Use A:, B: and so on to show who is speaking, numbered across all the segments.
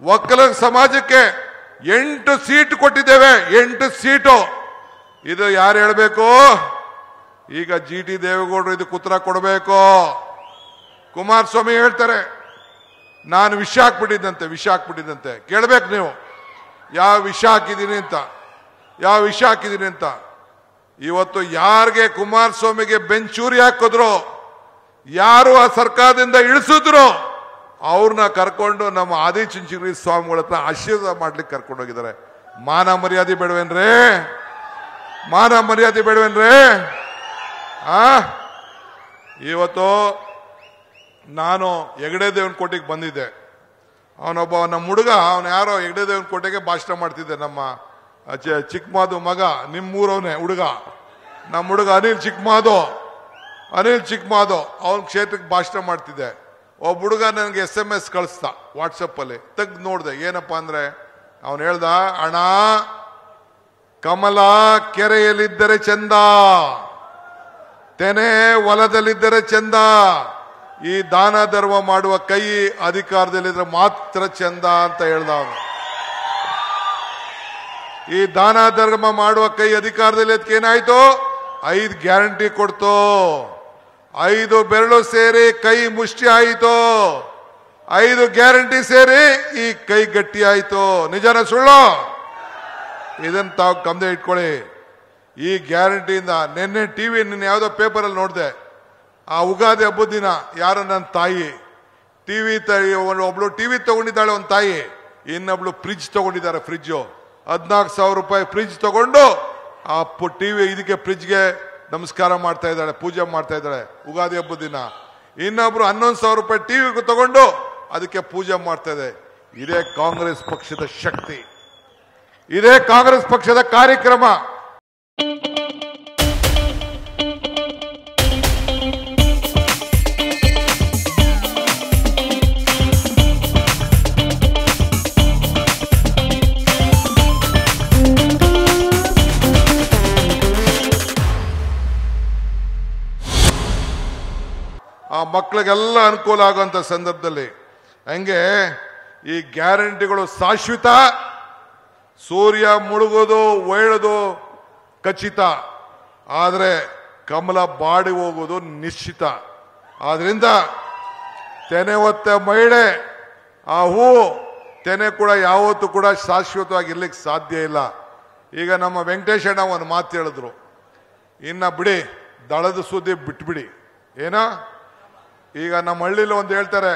A: ಒಕ್ಕಲಿಗ ಸಮಾಜಕ್ಕೆ 8 ಸೀಟ್ ಕೊಟ್ಟಿದ್ದೇವೆ, 8 ಸೀಟು. ಇದು ಯಾರು ಹೇಳಬೇಕು? ಈಗ GT ದೇವೇಗೌಡರು ಇದಕ್ಕೆ ಉತ್ತರ ಕೊಡಬೇಕು. ಕುಮಾರಸ್ವಾಮಿ ಹೇಳ್ತಾರೆ ನಾನು ವಿಷ ಹಾಕ್ಬಿಟ್ಟಿದ್ದಂತೆ. ಕೇಳಬೇಕು ನೀವು, ಯಾವ ವಿಷ ಹಾಕಿದ್ದೀನಿ ಅಂತ. ಇವತ್ತು ಯಾರಿಗೆ ಕುಮಾರಸ್ವಾಮಿಗೆ ಬೆಂಚೂರಿ ಹಾಕಿದ್ರು, ಯಾರು ಆ ಸರ್ಕಾರದಿಂದ ಇಳಿಸಿದ್ರು, ಅವ್ರನ್ನ ಕರ್ಕೊಂಡು ನಮ್ಮ ಆದಿಚುಂಚನಗಿರಿ ಸ್ವಾಮಿಗಳ ಹತ್ರ ಆಶೀರ್ವಾದ ಮಾಡ್ಲಿಕ್ಕೆ ಕರ್ಕೊಂಡು ಹೋಗಿದ್ದಾರೆ. ಮಾನ ಮರ್ಯಾದೆ ಬೇಡವೇನ್ರೇ? ಇವತ್ತು ನಾನು ಹೆಗಡೆ ದೇವನಕೋಟೆಗೆ ಬಂದಿದ್ದೆ. ಅವನೊಬ್ಬ ನಮ್ಮ ಹುಡುಗ, ಯಾರೋ ಹೆಗಡೆ ದೇವನಕೋಟೆಗೆ ಭಾಷಣ ಮಾಡ್ತಿದ್ದೆ. ನಮ್ಮ ಚಿಕ್ಕಮಾದು ಮಗ, ನಿಮ್ಮೂರವನೇ ಹುಡುಗ, ನಮ್ಮ ಹುಡುಗ ಅನಿಲ್ ಚಿಕ್ಕಮಾದು ಅವನ ಕ್ಷೇತ್ರಕ್ಕೆ ಭಾಷಣ ಮಾಡ್ತಿದ್ದೆ. ಒಬ್ಬ ಹುಡುಗ ನನಗೆ SMS ಕಳಿಸ್ದ ವಾಟ್ಸಪ್ಪಲ್ಲಿ. ತೆಗ್ದು ನೋಡಿದೆ. ಏನಪ್ಪಾ ಅಂದ್ರೆ ಅವನು ಹೇಳ್ದ, ಅಣ್ಣ ಕಮಲ ಕೆರೆಯಲ್ಲಿದ್ದರೆ ಚಂದ, ತೆನೆ ಹೊಲದಲ್ಲಿದ್ದರೆ ಚಂದ, ಈ ದಾನ ಧರ್ಮ ಮಾಡುವ ಕೈ ಅಧಿಕಾರದಲ್ಲಿದ್ರೆ ಮಾತ್ರ ಚಂದ ಅಂತ ಹೇಳ್ದ ಅವನು. ಈ ದಾನ ಧರ್ಮ ಮಾಡುವ ಕೈ ಅಧಿಕಾರದಲ್ಲಿ ಅದಕ್ಕೆ ಏನಾಯ್ತು? 5 ಗ್ಯಾರಂಟಿ ಕೊಡ್ತು. 5 ಬೆರಳು ಸೇರಿ ಕೈ ಮುಷ್ಟಿ ಆಯಿತು. 5 ಗ್ಯಾರಂಟಿ ಸೇರಿ ಈ ಕೈ ಗಟ್ಟಿ ಆಯಿತು. ನಿಜನ ಸುಳ್ಳು? ಇದನ್ನ ತಾವು ಗಮನ ಇಟ್ಕೊಳ್ಳಿ. ಈ ಗ್ಯಾರಂಟಿಯಿಂದ ನಿನ್ನೆ ನಿನ್ನೆ ಯಾವುದೋ ಪೇಪರಲ್ಲಿ ನೋಡಿದೆ. ಆ ಉಗಾದಿ ಹಬ್ಬದ ದಿನ ಯಾರೋ ನನ್ನ ತಾಯಿ ಒಬ್ಳು ಟಿವಿ ತಗೊಂಡಿದ್ದಾಳೆ, ಒಂದು ತಾಯಿ. ಇನ್ನೊಬ್ಳು ಫ್ರಿಜ್ ತಗೊಂಡಿದ್ದಾರೆ. ಫ್ರಿಜ್ಜು 14,000 ರೂಪಾಯಿ ಫ್ರಿಜ್ ತಗೊಂಡು ಆ ಟಿವಿ ಇದಕ್ಕೆ ಫ್ರಿಜ್ಗೆ ನಮಸ್ಕಾರ ಮಾಡ್ತಾ ಇದ್ದಾಳೆ, ಪೂಜೆ ಮಾಡ್ತಾ ಇದ್ದಾಳೆ ಉಗಾದಿ ಹಬ್ಬದ ದಿನ. ಇನ್ನೊಬ್ರು 11,000 ರೂಪಾಯಿ ಟಿವಿ ತಗೊಂಡು ಅದಕ್ಕೆ ಪೂಜೆ ಮಾಡ್ತಾ ಇದೆ. ಇದೇ ಕಾಂಗ್ರೆಸ್ ಪಕ್ಷದ ಶಕ್ತಿ, ಇದೇ ಕಾಂಗ್ರೆಸ್ ಪಕ್ಷದ ಕಾರ್ಯಕ್ರಮ. ಆ ಮಕ್ಕಳಿಗೆಲ್ಲ ಅನುಕೂಲ ಆಗುವಂತ ಸಂದರ್ಭದಲ್ಲಿ ಹಂಗೆ ಈ ಗ್ಯಾರಂಟಿಗಳು ಶಾಶ್ವತ. ಸೂರ್ಯ ಮುಳುಗೋದು ಒಯ್ಯೋದು ಖಚಿತ, ಆದರೆ ಕಮಲ ಬಾಡಿ ಹೋಗೋದು ನಿಶ್ಚಿತ. ಆದ್ರಿಂದ ತೆನೆ ಹೊತ್ತ ಮಹಿಳೆ, ಆ ಹೂ ತೆನೆ ಕೂಡ ಯಾವತ್ತೂ ಕೂಡ ಶಾಶ್ವತವಾಗಿ ಇರ್ಲಿಕ್ಕೆ ಸಾಧ್ಯ ಇಲ್ಲ. ಈಗ ನಮ್ಮ ವೆಂಕಟೇಶ್ ಅಣ್ಣ ಒಂದು ಮಾತು ಹೇಳಿದ್ರು, ಇನ್ನ ಬಿಡಿ ದಳದ ಸುದ್ದಿ ಬಿಟ್ಬಿಡಿ. ಏನೋ ಈಗ ನಮ್ಮ ಹಳ್ಳಿಲಿ ಒಂದು ಹೇಳ್ತಾರೆ,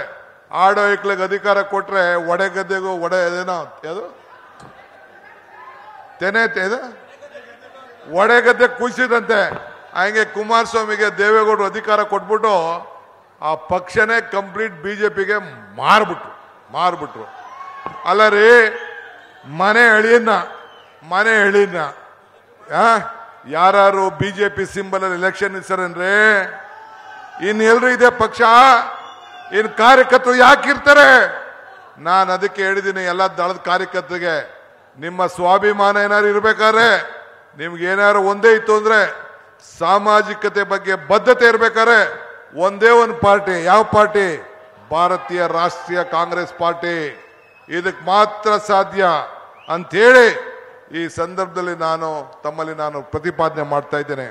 A: ಆಡೋ ಐಕ್ಳಿಗೆ ಅಧಿಕಾರ ಕೊಟ್ರೆ ಒಡೆ ಗದ್ದೆಗೂ ಏನೋ ಯಾವುದು ತೆನೆ ಒಡೆ ಗದ್ದೆ ಕುಸಿದಂತೆ. ಹಂಗೆ ಕುಮಾರಸ್ವಾಮಿಗೆ ದೇವೇಗೌಡರು ಅಧಿಕಾರ ಕೊಟ್ಬಿಟ್ಟು ಆ ಪಕ್ಷನೇ ಕಂಪ್ಲೀಟ್ ಬಿಜೆಪಿಗೆ ಮಾರ್ಬಿಟ್ರು. ಅಲ್ಲ ರೀ, ಮನೆ ಎಳಿನ ಯಾರು ಬಿಜೆಪಿ ಸಿಂಬಲ್ ಅಲ್ಲಿ ಎಲೆಕ್ಷನ್ ನಿಲ್ಸರೇನ್ರಿ? ಇನ್ನೆಲ್ಲರೂ ಇದೆ ಪಕ್ಷ, ಇನ್ ಕಾರ್ಯಕರ್ತರು ಯಾಕಿರ್ತಾರೆ? ನಾನು ಅದಕ್ಕೆ ಹೇಳಿದ್ದೀನಿ ಎಲ್ಲ ದಳದ ಕಾರ್ಯಕರ್ತರಿಗೆ, ನಿಮ್ಮ ಸ್ವಾಭಿಮಾನ ಏನಾದ್ರು ಇರ್ಬೇಕಾದ್ರೆ, ನಿಮ್ಗೆ ಏನಾದ್ರು ಒಂದೇ ಇತ್ತು ಅಂದ್ರೆ ಸಾಮಾಜಿಕತೆ ಬಗ್ಗೆ ಬದ್ಧತೆ ಇರ್ಬೇಕಾದ್ರೆ ಒಂದೇ ಒಂದು ಪಾರ್ಟಿ. ಯಾವ ಪಾರ್ಟಿ? ಭಾರತೀಯ ರಾಷ್ಟ್ರೀಯ ಕಾಂಗ್ರೆಸ್ ಪಾರ್ಟಿ. ಇದಕ್ಕೆ ಮಾತ್ರ ಸಾಧ್ಯ ಅಂತ ಹೇಳಿ ಈ ಸಂದರ್ಭದಲ್ಲಿ ತಮ್ಮಲ್ಲಿ ನಾನು ಪ್ರತಿಪಾದನೆ ಮಾಡ್ತಾ ಇದ್ದೇನೆ.